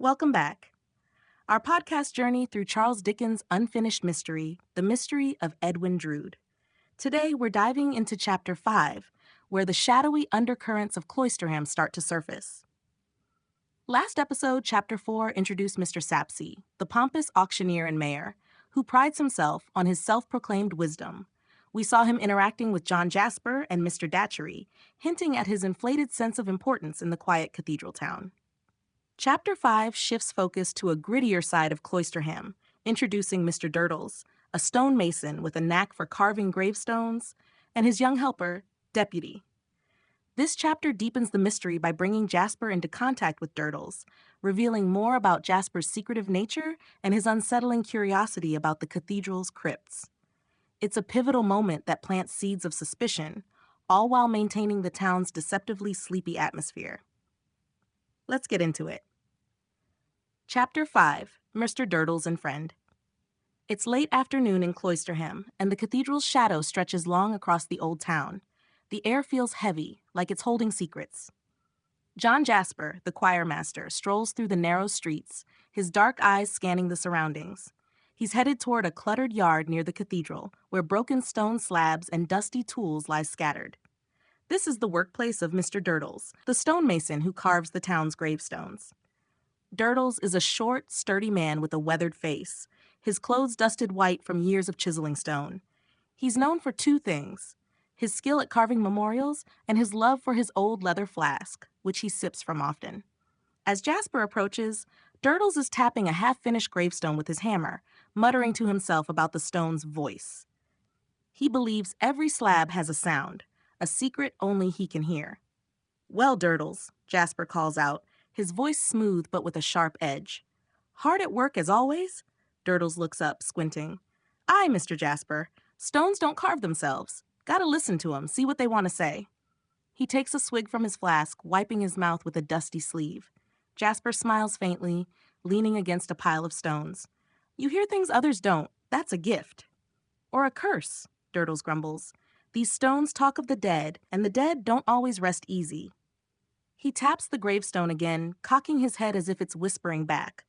Welcome back. Our podcast journey through Charles Dickens' unfinished mystery, The Mystery of Edwin Drood. Today, we're diving into Chapter 5, where the shadowy undercurrents of Cloisterham start to surface. Last episode, Chapter 4 introduced Mr. Sapsea, the pompous auctioneer and mayor, who prides himself on his self-proclaimed wisdom. We saw him interacting with John Jasper and Mr. Datchery, hinting at his inflated sense of importance in the quiet cathedral town. Chapter 5 shifts focus to a grittier side of Cloisterham, introducing Mr. Durdles, a stonemason with a knack for carving gravestones, and his young helper, Deputy. This chapter deepens the mystery by bringing Jasper into contact with Durdles, revealing more about Jasper's secretive nature and his unsettling curiosity about the cathedral's crypts. It's a pivotal moment that plants seeds of suspicion, all while maintaining the town's deceptively sleepy atmosphere. Let's get into it. Chapter 5, Mr. Durdles and Friend. It's late afternoon in Cloisterham, and the cathedral's shadow stretches long across the old town. The air feels heavy, like it's holding secrets. John Jasper, the choir master, strolls through the narrow streets, his dark eyes scanning the surroundings. He's headed toward a cluttered yard near the cathedral, where broken stone slabs and dusty tools lie scattered. This is the workplace of Mr. Durdles, the stonemason who carves the town's gravestones. Durdles is a short, sturdy man with a weathered face, his clothes dusted white from years of chiseling stone. He's known for two things: his skill at carving memorials and his love for his old leather flask, which he sips from often. As Jasper approaches, Durdles is tapping a half-finished gravestone with his hammer, muttering to himself about the stone's voice. He believes every slab has a sound, a secret only he can hear. "Well, Durdles," Jasper calls out, his voice smooth but with a sharp edge. "Hard at work as always?" Durdles looks up, squinting. "Aye, Mr. Jasper. Stones don't carve themselves. Gotta listen to 'em, see what they want to say." He takes a swig from his flask, wiping his mouth with a dusty sleeve. Jasper smiles faintly, leaning against a pile of stones. "You hear things others don't. That's a gift." "Or a curse," Durdles grumbles. "These stones talk of the dead, and the dead don't always rest easy." He taps the gravestone again, cocking his head as if it's whispering back.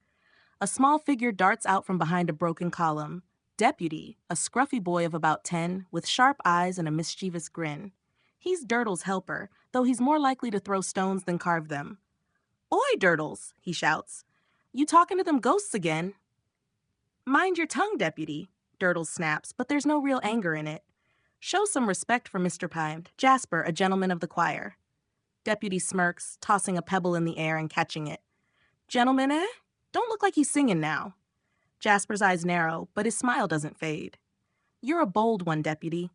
A small figure darts out from behind a broken column. Deputy, a scruffy boy of about 10, with sharp eyes and a mischievous grin. He's Durdles' helper, though he's more likely to throw stones than carve them. "Oi, Durdles," he shouts. "You talking to them ghosts again?" "Mind your tongue, Deputy," Durdles snaps, but there's no real anger in it. "Show some respect for Mr. Jasper, a gentleman of the choir." Deputy smirks, tossing a pebble in the air and catching it. "Gentleman, eh? Don't look like he's singing now." Jasper's eyes narrow, but his smile doesn't fade. "You're a bold one, Deputy."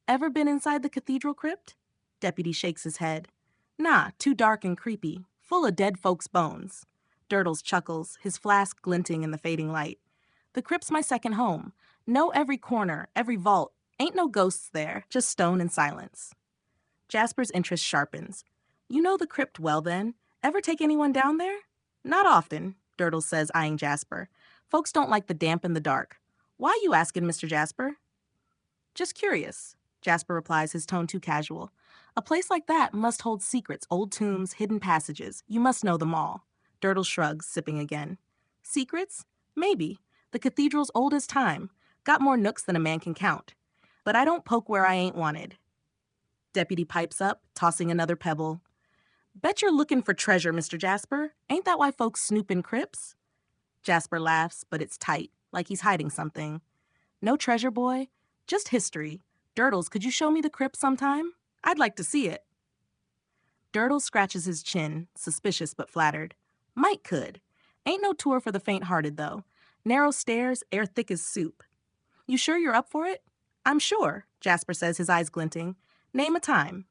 "Ever been inside the cathedral crypt?" Deputy shakes his head. "Nah, too dark and creepy, full of dead folks' bones." Durdles chuckles, his flask glinting in the fading light. "The crypt's my second home. Know every corner, every vault. Ain't no ghosts there, just stone and silence." Jasper's interest sharpens. "You know the crypt well, then. Ever take anyone down there?" "Not often," Durdles says, eyeing Jasper. "Folks don't like the damp and the dark. Why you asking, Mr. Jasper?" "Just curious," Jasper replies, his tone too casual. "A place like that must hold secrets, old tombs, hidden passages. You must know them all." Durdles shrugs, sipping again. "Secrets? Maybe. The cathedral's old as time. Got more nooks than a man can count. But I don't poke where I ain't wanted." Deputy pipes up, tossing another pebble. "Bet you're looking for treasure, Mr. Jasper. Ain't that why folks snoop in crypts?" Jasper laughs, but it's tight, like he's hiding something. "No treasure, boy. Just history. Durdles, could you show me the crypt sometime? I'd like to see it." Durdles scratches his chin, suspicious but flattered. "Might could. Ain't no tour for the faint-hearted, though. Narrow stairs, air thick as soup." "You sure you're up for it?" "I'm sure," Jasper says, his eyes glinting. "Name a time."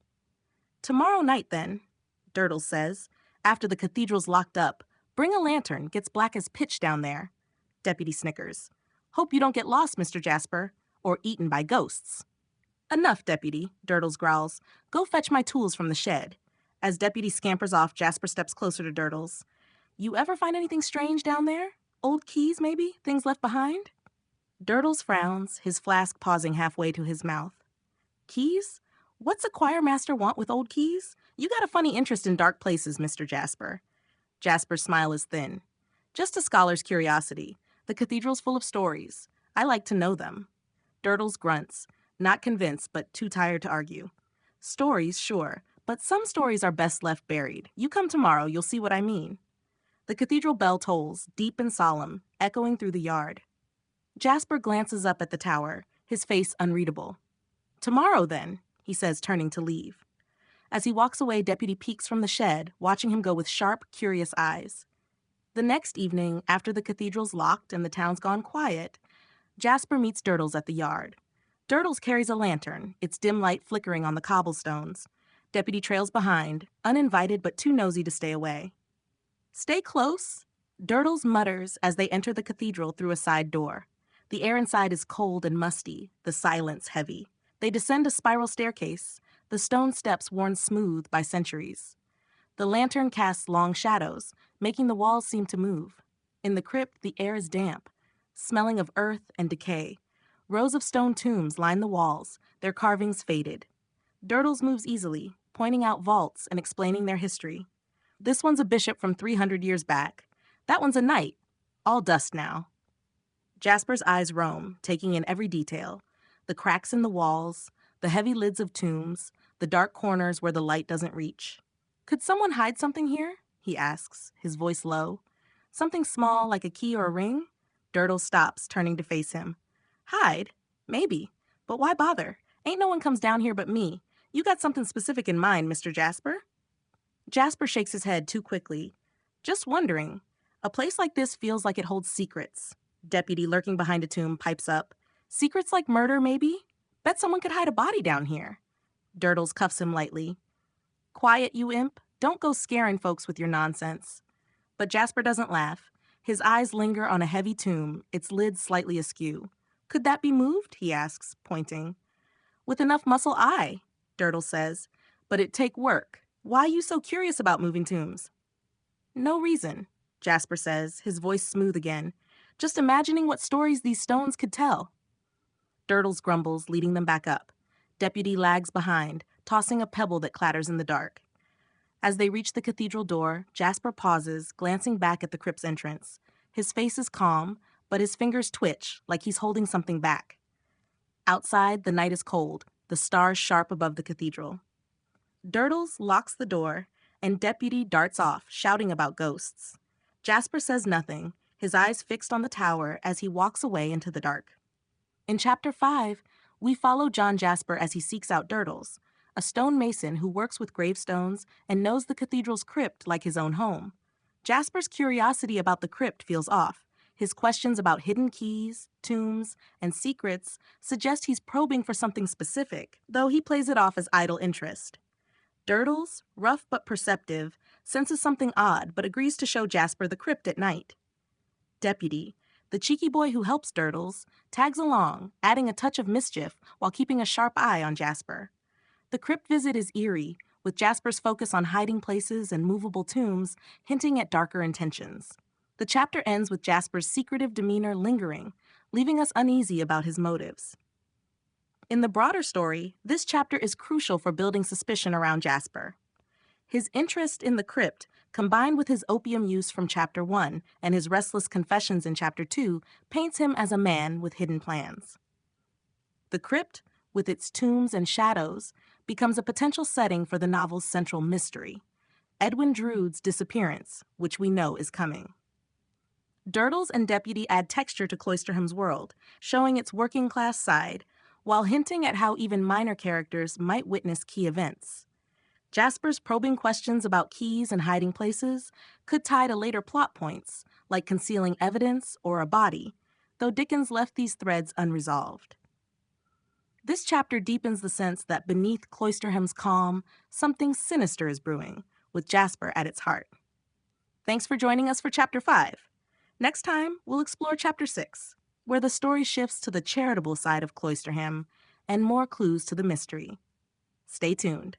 "Tomorrow night, then," Durdles says. "After the cathedral's locked up. Bring a lantern, gets black as pitch down there." Deputy snickers. "Hope you don't get lost, Mr. Jasper, or eaten by ghosts." "Enough, Deputy," Durdles growls. "Go fetch my tools from the shed." As Deputy scampers off, Jasper steps closer to Durdles. "You ever find anything strange down there? Old keys, maybe? Things left behind?" Durdles frowns, his flask pausing halfway to his mouth. "Keys? What's a choir master want with old keys? You got a funny interest in dark places, Mr. Jasper." Jasper's smile is thin. Just a scholar's curiosity. The cathedral's full of stories. I like to know them. Durdles grunts, not convinced but too tired to argue. Stories, sure, but some stories are best left buried. You come tomorrow, you'll see what I mean. The cathedral bell tolls, deep and solemn, echoing through the yard. Jasper glances up at the tower, his face unreadable. Tomorrow, then, he says, turning to leave. As he walks away, Deputy peeks from the shed, watching him go with sharp, curious eyes. The next evening, after the cathedral's locked and the town's gone quiet, Jasper meets Durdles at the yard. Durdles carries a lantern, its dim light flickering on the cobblestones. Deputy trails behind, uninvited but too nosy to stay away. Stay close, Durdles mutters as they enter the cathedral through a side door. The air inside is cold and musty, the silence heavy. They descend a spiral staircase, the stone steps worn smooth by centuries. The lantern casts long shadows, making the walls seem to move. In the crypt, the air is damp, smelling of earth and decay. Rows of stone tombs line the walls, their carvings faded. Durdles moves easily, pointing out vaults and explaining their history. This one's a bishop from 300 years back. That one's a knight. All dust now. Jasper's eyes roam, taking in every detail. The cracks in the walls, the heavy lids of tombs, the dark corners where the light doesn't reach. Could someone hide something here? He asks, his voice low. Something small like a key or a ring? Durdles stops, turning to face him. Hide? Maybe. But why bother? Ain't no one comes down here but me. You got something specific in mind, Mr. Jasper? Jasper shakes his head too quickly. Just wondering. A place like this feels like it holds secrets. Deputy lurking behind a tomb pipes up. Secrets like murder, maybe? Bet someone could hide a body down here. Durdles cuffs him lightly. Quiet, you imp. Don't go scaring folks with your nonsense. But Jasper doesn't laugh. His eyes linger on a heavy tomb, its lid slightly askew. Could that be moved? He asks, pointing. With enough muscle, aye, Durdles says. But it'd take work. Why you so curious about moving tombs? No reason, Jasper says, his voice smooth again. Just imagining what stories these stones could tell. Durdles grumbles, leading them back up. Deputy lags behind, tossing a pebble that clatters in the dark. As they reach the cathedral door, Jasper pauses, glancing back at the crypt's entrance. His face is calm, but his fingers twitch, like he's holding something back. Outside, the night is cold, the stars sharp above the cathedral. Durdles locks the door, and Deputy darts off, shouting about ghosts. Jasper says nothing, his eyes fixed on the tower as he walks away into the dark. In Chapter 5, we follow John Jasper as he seeks out Durdles, a stonemason who works with gravestones and knows the cathedral's crypt like his own home. Jasper's curiosity about the crypt feels off. His questions about hidden keys, tombs, and secrets suggest he's probing for something specific, though he plays it off as idle interest. Durdles, rough but perceptive, senses something odd but agrees to show Jasper the crypt at night. Deputy, the cheeky boy who helps Durdles, tags along, adding a touch of mischief while keeping a sharp eye on Jasper. The crypt visit is eerie, with Jasper's focus on hiding places and movable tombs hinting at darker intentions. The chapter ends with Jasper's secretive demeanor lingering, leaving us uneasy about his motives. In the broader story, this chapter is crucial for building suspicion around Jasper. His interest in the crypt, combined with his opium use from Chapter 1 and his restless confessions in Chapter 2, paints him as a man with hidden plans. The crypt, with its tombs and shadows, becomes a potential setting for the novel's central mystery, Edwin Drood's disappearance, which we know is coming. Durdles and Deputy add texture to Cloisterham's world, showing its working-class side, while hinting at how even minor characters might witness key events. Jasper's probing questions about keys and hiding places could tie to later plot points, like concealing evidence or a body, though Dickens left these threads unresolved. This chapter deepens the sense that beneath Cloisterham's calm, something sinister is brewing, with Jasper at its heart. Thanks for joining us for Chapter 5. Next time, we'll explore Chapter 6, where the story shifts to the charitable side of Cloisterham and more clues to the mystery. Stay tuned.